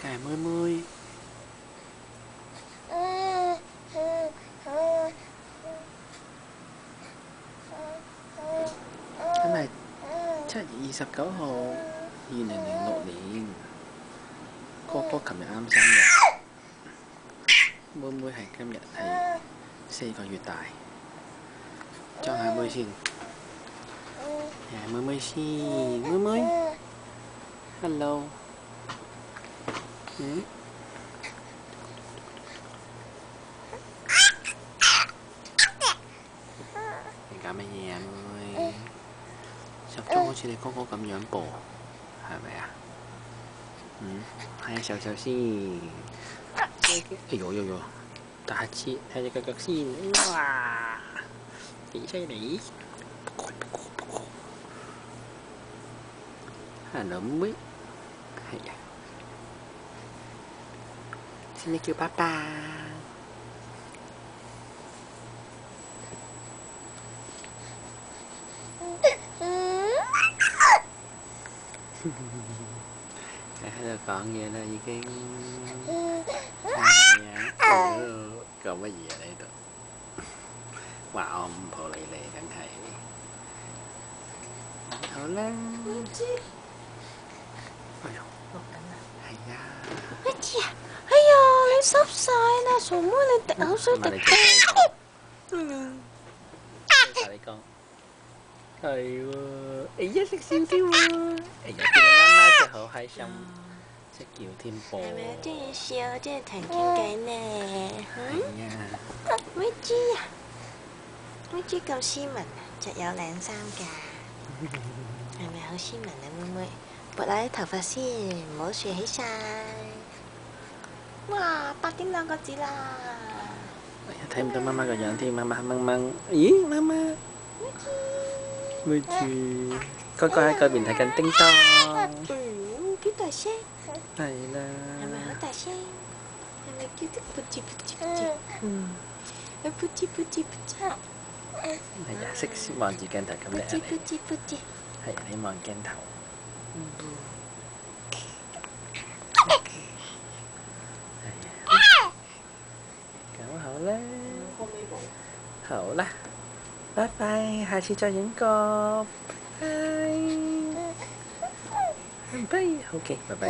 係妹妹。今日7月29號，2006年，哥哥琴日啱生日，妹妹係今日係4個月大，裝下妹先，妹妹先，妹妹 ，hello， 你搞乜嘢啊，妹妹？十裝好似你哥哥咁樣噃，係咪啊？係啊，手先。哎呦，打下黐，睇隻腳先。哇，幾犀利！Hello， 妹，係啊。先你叫爸爸。佢喺度講嘢啦，已經。係啊，講乜嘢啊？呢度話我唔抱你嚟，梗係。好啦。哎呦，錄緊啊！係啊。乜嘢啊？哎呀，你濕晒啦，傻妹，你滴口水滴。同你講。係喎，哎呀識笑喎，哎呀見到媽媽就好開心，識叫添噃。係咪有啲嘢笑，即係同人傾偈呢？係啊。妹豬啊，妹豬咁斯文啊，着有領衫㗎，係咪好斯文啊？妹妹，撥下啲頭髮先，唔好豎起晒。哇，8點2個字啦！哎呀睇唔到媽媽個樣添，媽媽黑掹掹。咦，媽媽？妹豬，哥哥喺嗰邊睇緊叮當。幾大聲？係啦。係咪好大聲？係咪叫得噗吱噗吱噗吱？噗吱噗吱噗吱。係啊，識望住鏡頭咁叻啊你。噗吱噗吱。係啊，你望鏡頭。係啊。咁好啦。好啦。拜拜，下次再影過，拜拜，OK，拜拜。